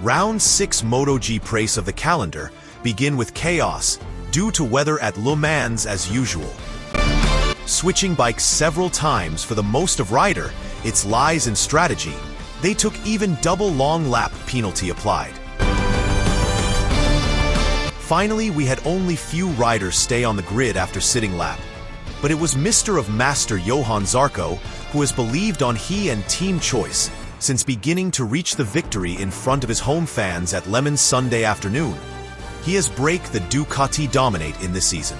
Round 6 MotoGP race of the calendar begin with chaos due to weather at Le Mans as usual. Switching bikes several times for the most of rider, its lies in strategy. They took even double long lap penalty applied. Finally, we had only few riders stay on the grid after sitting lap. But it was Mr. of Master Johan Zarco who has believed on he and team choice since beginning to reach the victory in front of his home fans at Lemans Sunday afternoon. He has break the Ducati dominate in this season.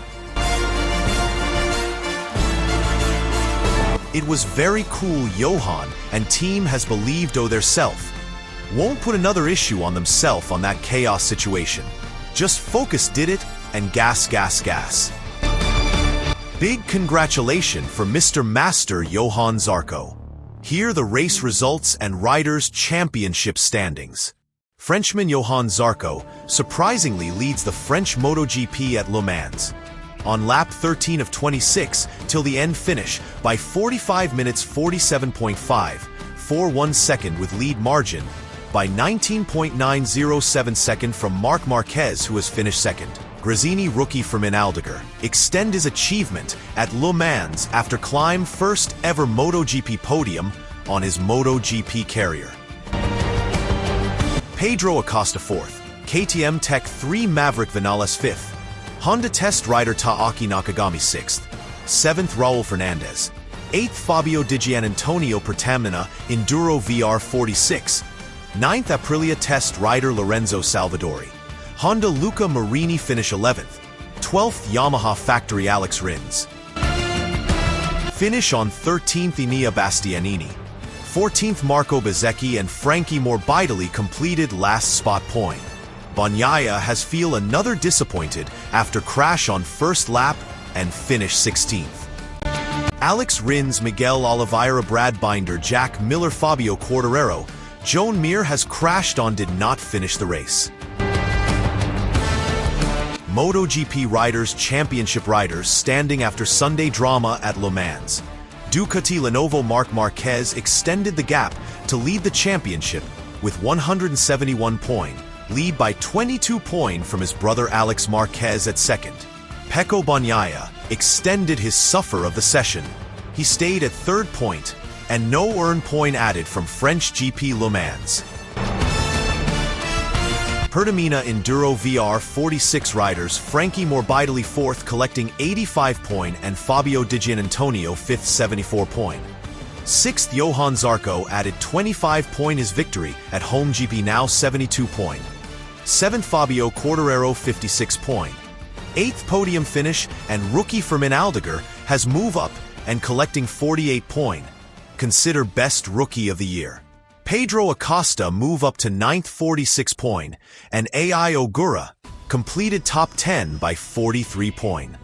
It was very cool Johan and team has believed o' their self. Won't put another issue on themself on that chaos situation. Just focus did it and gas. Big congratulations for Mr. Master Johan Zarco. Here the race results and riders' championship standings. Frenchman Johan Zarco surprisingly leads the French MotoGP at Le Mans on lap 13 of 26 till the end finish by 45 minutes 47.541 second with lead margin by 19.907 second from Marc Marquez, who has finished second. Gresini rookie from Aldegar extend his achievement at Le Mans after climb first ever MotoGP podium on his MotoGP carrier. Pedro Acosta 4th, KTM Tech 3 Maverick Vinales 5th, Honda test rider Taaki Nakagami 6th, 7th Raul Fernandez, 8th Fabio Di Giannantonio Pertamina Enduro VR 46, 9th Aprilia test rider Lorenzo Salvadori, Honda Luca Marini finish 11th, 12th Yamaha factory Alex Rins. Finish on 13th Enea Bastianini, 14th Marco Bezzecchi and Frankie Morbidelli completed last spot point. Bagnaia has feel another disappointed after crash on first lap and finish 16th. Alex Rins, Miguel Oliveira, Brad Binder, Jack Miller, Fabio Quartararo, Joan Mir has crashed on did not finish the race. MotoGP Riders Championship riders standing after Sunday drama at Le Mans. Ducati Lenovo Marc Marquez extended the gap to lead the championship with 171 points, lead by 22 points from his brother Alex Marquez at second. Pecco Bagnaia extended his suffer of the session. He stayed at third point and no earn point added from frenchGP Le Mans. Pertamina Enduro VR 46 riders Frankie Morbidelli 4th collecting 85 points and Fabio Di Giannantonio 5th 74 points. 6th Johan Zarco added 25 points his victory at home GP now 72 points. 7th Fabio Quartararo 56 points. 8th podium finish and rookie from Aldegar has move up and collecting 48 points. Consider best rookie of the year. Pedro Acosta move up to 9th 46 points and AI Ogura completed top 10 by 43 points.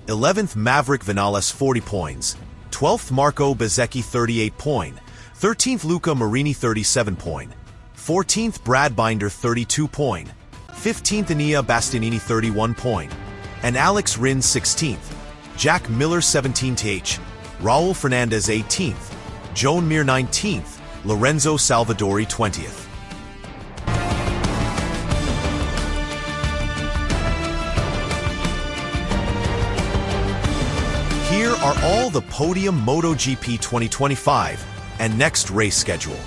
11th Maverick Vinales 40 points, 12th Marco Bezzecchi 38 points, 13th Luca Marini 37 points, 14th Brad Binder 32 points, 15th Enea Bastianini 31 points, and Alex Rins 16th, Jack Miller 17th, Raul Fernandez 18th, Joan Mir 19th, Lorenzo Salvadori 20th. Here are all the podium MotoGP 2025 and next race schedule.